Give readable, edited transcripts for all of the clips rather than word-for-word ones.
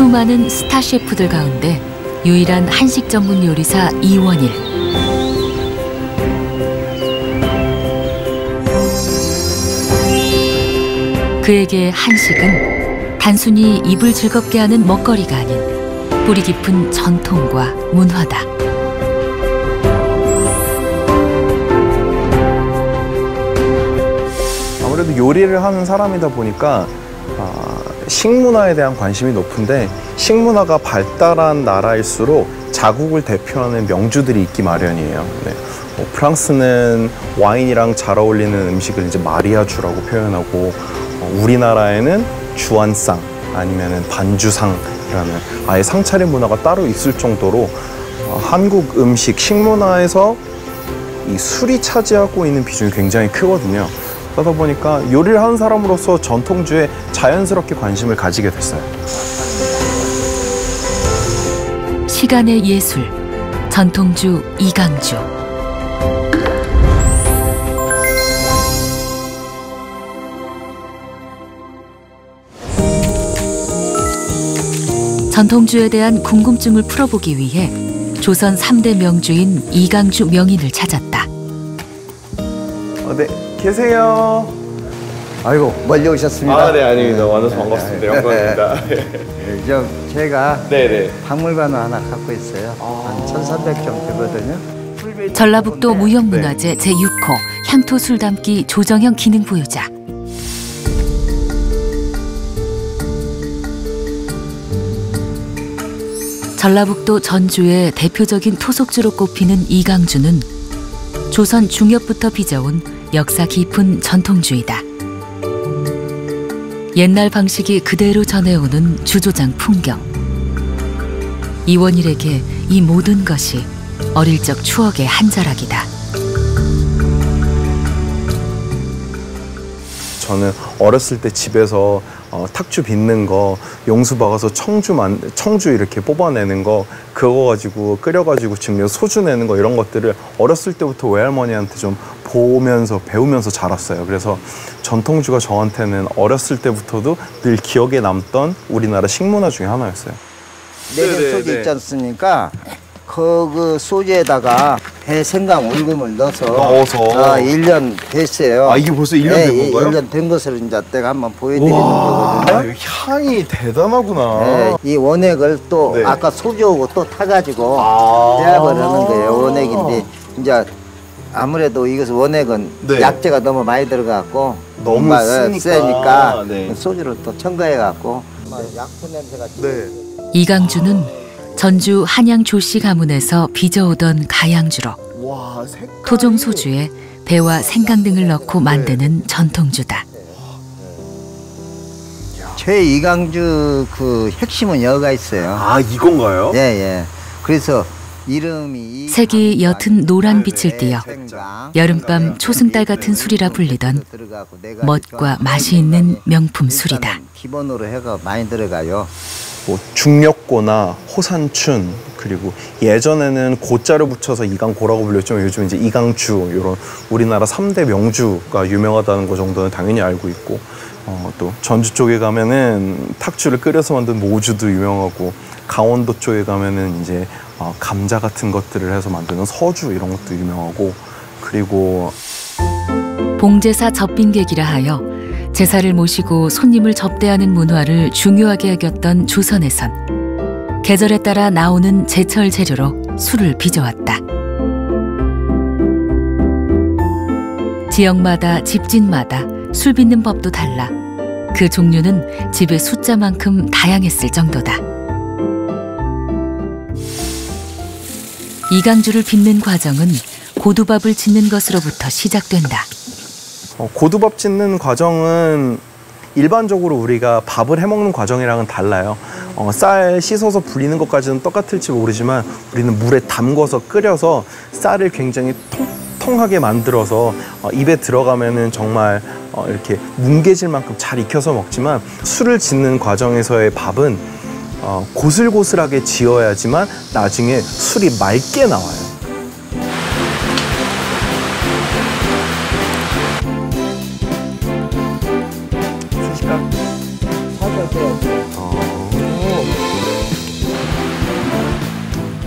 수많은 스타 셰프들 가운데 유일한 한식 전문 요리사 이원일. 그에게 한식은 단순히 입을 즐겁게 하는 먹거리가 아닌 뿌리 깊은 전통과 문화다. 아무래도 요리를 하는 사람이다 보니까 식문화에 대한 관심이 높은데, 식문화가 발달한 나라일수록 자국을 대표하는 명주들이 있기 마련이에요. 네. 프랑스는 와인이랑 잘 어울리는 음식을 이제 마리아주라고 표현하고, 우리나라에는 주안상 아니면은 반주상이라는 아예 상차림 문화가 따로 있을 정도로 한국 음식 식문화에서 이 술이 차지하고 있는 비중이 굉장히 크거든요. 그러다 보니까 요리를 하는 사람으로서 전통주에 자연스럽게 관심을 가지게 됐어요. 시간의 예술, 전통주 이강주. 전통주에 대한 궁금증을 풀어보기 위해 조선 3대 명주인 이강주 명인을 찾았다. 네, 계세요. 아이고, 멀리 오셨습니다. 네, 아닙니다. 만나서 반갑습니다. 영광입니다. 제가 네네. 박물관을 하나 갖고 있어요. 한 1300점 되거든요. 전라북도 무형문화재 제6호 향토 술 담기 조정형 기능 보유자. 전라북도 전주의 대표적인 토속주로 꼽히는 이강주는 조선 중엽부터 빚어온 역사 깊은 전통주이다. 옛날 방식이 그대로 전해오는 주조장 풍경. 이원일에게 이 모든 것이 어릴 적 추억의 한 자락이다. 저는 어렸을 때 집에서 탁주 빚는 거, 용수 박아서 청주 이렇게 뽑아내는 거, 그거 가지고 끓여가지고 지금 소주 내는 거, 이런 것들을 어렸을 때부터 외할머니한테 좀 보면서 배우면서 자랐어요. 그래서 전통주가 저한테는 어렸을 때부터도 늘 기억에 남던 우리나라 식문화 중에 하나였어요. 내년 소주 있지 않습니까? 그 소주에다가 배 생강 울금을 넣어서 1년 됐어요. 이게 벌써 1년 된 건가요? 1년 된 것을 이제 내가 한번 보여드리는 거거든요. 향이 대단하구나. 네, 이 원액을 또 아까 소주하고 또 타가지고 배합을 하는 거예요. 원액인데 이제 아무래도 이것은 원액은 약재가 너무 많이 들어가고 너무 세니까 소주를 또 첨가해갖고 약품 냄새가 이강주는 전주 한양 조씨 가문에서 빚어오던 가양주로 토종 소주에 배와 생강 등을 넣고 만드는 전통주다. 최이강주 그 핵심은 여가 있어요. 이건가요? 예. 그래서 이름이 색이 옅은 노란 빛을 띠어 여름밤 초승달 같은 술이라 불리던 멋과 맛이 있는 명품 술이다. 기본으로 해가 많이 들어가요. 중력고나 호산춘, 그리고 예전에는 고자를 붙여서 이강고라고 불렸지만 요즘 이제 이강주, 이런 우리나라 3대 명주가 유명하다는 거 정도는 당연히 알고 있고, 또 전주 쪽에 가면은 탁주를 끓여서 만든 모주도 유명하고, 강원도 쪽에 가면은 이제 감자 같은 것들을 해서 만드는 서주, 이런 것도 유명하고, 그리고 봉제사 접빈객이라 하여 제사를 모시고 손님을 접대하는 문화를 중요하게 여겼던 조선에선 계절에 따라 나오는 제철 재료로 술을 빚어왔다. 지역마다 집진마다 술 빚는 법도 달라 그 종류는 집의 숫자만큼 다양했을 정도다. 이강주를 빚는 과정은 고두밥을 짓는 것으로부터 시작된다. 고두밥 짓는 과정은 일반적으로 우리가 밥을 해먹는 과정이랑은 달라요. 쌀 씻어서 불리는 것까지는 똑같을지 모르지만 우리는 물에 담궈서 끓여서 쌀을 굉장히 통통하게 만들어서 입에 들어가면은 정말 이렇게 뭉개질 만큼 잘 익혀서 먹지만, 술을 짓는 과정에서의 밥은 고슬고슬하게 지어야지만 나중에 술이 맑게 나와요.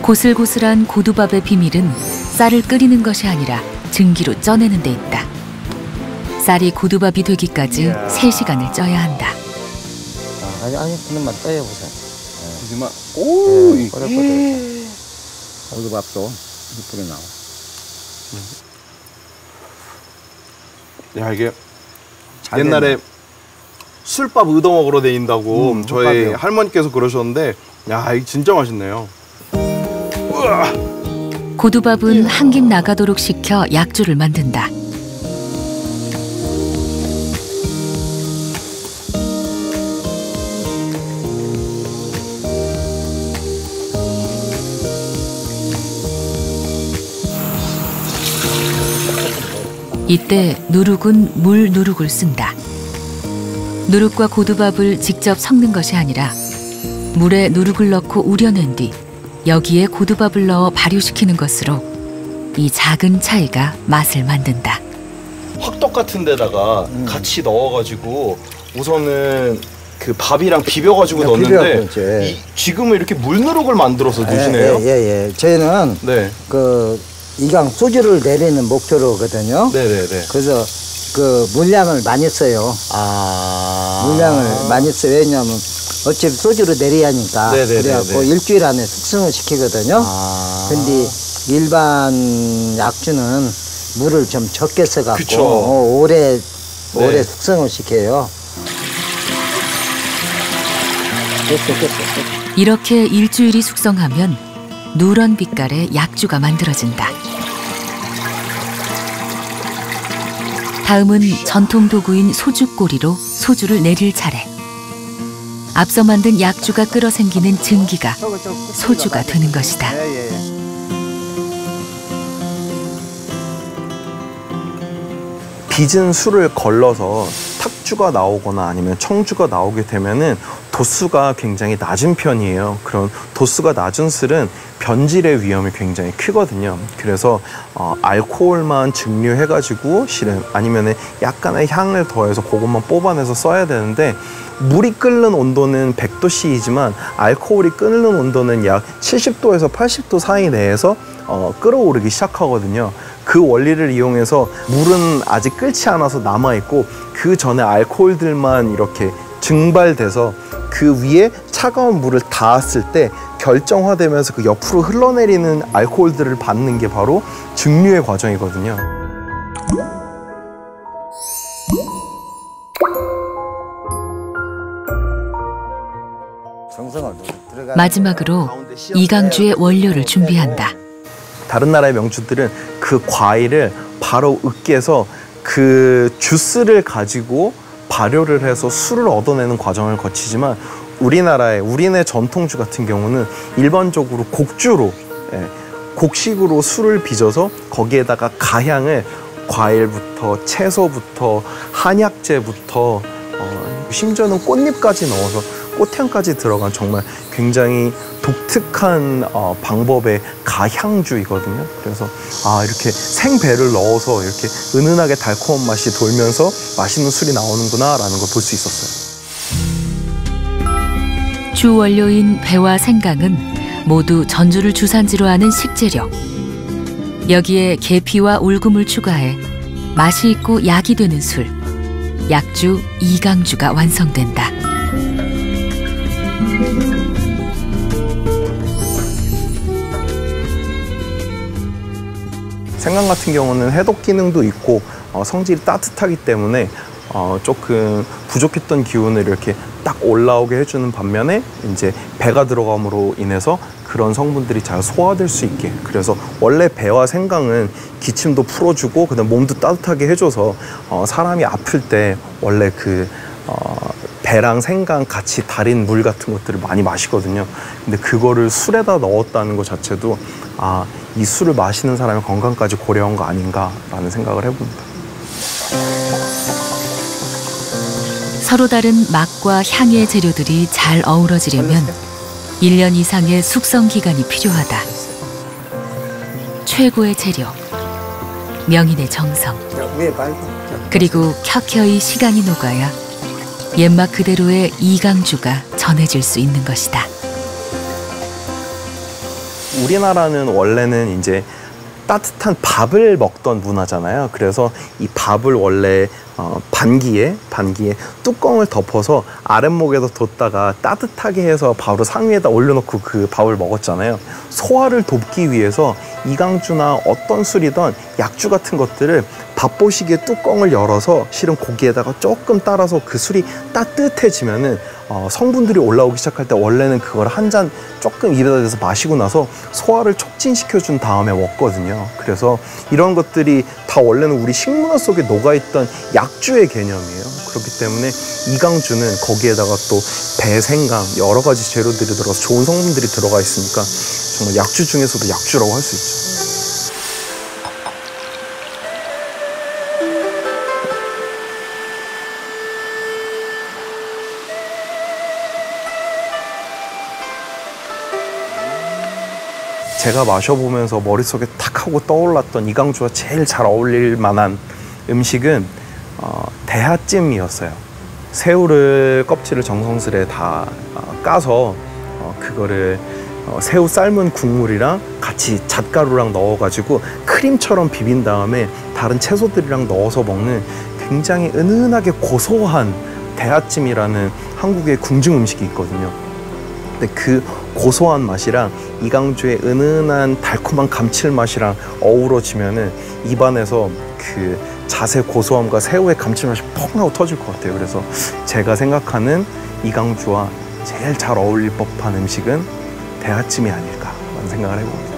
고슬고슬한 고두밥의 비밀은 쌀을 끓이는 것이 아니라 증기로 쪄내는 데 있다. 쌀이 고두밥이 되기까지 3시간을 쪄야 한다. 아니, 그놈만 떠여보세요. 하지만, 오, 고두밥도 이쁘게 나와. 야, 이게 옛날에 술밥 의도먹으로 데인다고 저희 술밥이요. 할머니께서 그러셨는데, 야, 이게 진짜 맛있네요. 우와. 고두밥은 한김 나가도록 식혀 약주를 만든다. 이때 누룩은 물 누룩을 쓴다. 누룩과 고두밥을 직접 섞는 것이 아니라 물에 누룩을 넣고 우려낸 뒤 여기에 고두밥을 넣어 발효시키는 것으로 이 작은 차이가 맛을 만든다. 확떡 같은 데다가 같이 넣어가지고 우선은 그 밥이랑 비벼가지고 넣는데 지금은 이렇게 물누룩을 만들어서 넣으시네요. 예. 저희는 네. 그 이강 소주를 내리는 목표로거든요. 네네네. 그래서 그 물량을 많이 써요. 물량을 많이 써요. 왜냐하면 어차피 소주를 내려야 하니까. 그래갖고 일주일 안에 숙성을 시키거든요. 근데 일반 약주는 물을 좀 적게 써갖고 오래 숙성을 시켜요. 이렇게 일주일이 숙성하면 누런 빛깔의 약주가 만들어진다. 다음은 전통 도구인 소주꼬리로 소주를 내릴 차례. 앞서 만든 약주가 끓어 생기는 증기가 소주가 되는 것이다. 빚은 술을 걸러서 탁주가 나오거나 아니면 청주가 나오게 되면은 도수가 굉장히 낮은 편이에요. 그런 도수가 낮은 술은 변질의 위험이 굉장히 크거든요. 그래서 알코올만 증류해가지고 실은 아니면은 약간의 향을 더해서 그것만 뽑아내서 써야 되는데 물이 끓는 온도는 100도씨이지만 알코올이 끓는 온도는 약 70도에서 80도 사이 내에서 끓어오르기 시작하거든요. 그 원리를 이용해서 물은 아직 끓지 않아서 남아있고 그 전에 알코올들만 이렇게 증발돼서 그 위에 차가운 물을 닿았을 때 결정화되면서 그 옆으로 흘러내리는 알코올들을 받는 게 바로 증류의 과정이거든요. 마지막으로 이강주의 원료를 준비한다. 다른 나라의 명주들은 그 과일을 바로 으깨서 그 주스를 가지고 발효를 해서 술을 얻어내는 과정을 거치지만 우리네 전통주 같은 경우는 일반적으로 곡주로 곡식으로 술을 빚어서 거기에다가 가향을 과일부터 채소부터 한약재부터 심지어는 꽃잎까지 넣어서 꽃향까지 들어간 정말 굉장히 독특한 방법의 가향주이거든요. 그래서 이렇게 생배를 넣어서 이렇게 은은하게 달콤한 맛이 돌면서 맛있는 술이 나오는구나 라는 걸 볼 수 있었어요. 주 원료인 배와 생강은 모두 전주를 주산지로 하는 식재료. 여기에 계피와 울금을 추가해 맛이 있고 약이 되는 술, 약주 이강주가 완성된다. 생강 같은 경우는 해독 기능도 있고 성질이 따뜻하기 때문에 조금 부족했던 기운을 이렇게 딱 올라오게 해주는 반면에 이제 배가 들어감으로 인해서 그런 성분들이 잘 소화될 수 있게, 그래서 원래 배와 생강은 기침도 풀어주고 그다음 몸도 따뜻하게 해줘서 사람이 아플 때 원래 그 배랑 생강 같이 달인 물 같은 것들을 많이 마시거든요. 근데 그거를 술에다 넣었다는 것 자체도 이 술을 마시는 사람의 건강까지 고려한 거 아닌가라는 생각을 해봅니다. 서로 다른 맛과 향의 재료들이 잘 어우러지려면 1년 이상의 숙성 기간이 필요하다. 최고의 재료, 명인의 정성, 그리고 켜켜이 시간이 녹아야 옛맛 그대로의 이강주가 전해질 수 있는 것이다. 우리나라는 원래는 이제 따뜻한 밥을 먹던 문화잖아요. 그래서 이 밥을 원래 반기에 뚜껑을 덮어서 아랫목에다 뒀다가 따뜻하게 해서 바로 상위에다 올려놓고 그 밥을 먹었잖아요. 소화를 돕기 위해서 이강주나 어떤 술이든 약주 같은 것들을 밥보시기에 뚜껑을 열어서 실은 고기에다가 조금 따라서 그 술이 따뜻해지면은 성분들이 올라오기 시작할 때 원래는 그걸 한 잔 조금 입에다 대서 마시고 나서 소화를 촉진시켜 준 다음에 먹거든요. 그래서 이런 것들이 다 원래는 우리 식문화 속에 녹아있던 약주의 개념이에요. 그렇기 때문에 이강주는 거기에다가 또 배생강 여러 가지 재료들이 들어가서 좋은 성분들이 들어가 있으니까 정말 약주 중에서도 약주라고 할 수 있죠. 제가 마셔보면서 머릿속에 탁 하고 떠올랐던 이강주와 제일 잘 어울릴 만한 음식은 대하찜이었어요. 새우를 껍질을 정성스레 다 까서 그거를 새우 삶은 국물이랑 같이 잣가루랑 넣어가지고 크림처럼 비빈 다음에 다른 채소들이랑 넣어서 먹는 굉장히 은은하게 고소한 대하찜이라는 한국의 궁중 음식이 있거든요. 근데 그 고소한 맛이랑 이강주의 은은한 달콤한 감칠맛이랑 어우러지면은 입안에서 그 잣의 고소함과 새우의 감칠맛이 펑 하고 터질 것 같아요. 그래서 제가 생각하는 이강주와 제일 잘 어울릴 법한 음식은 대하찜이 아닐까라는 생각을 해봅니다.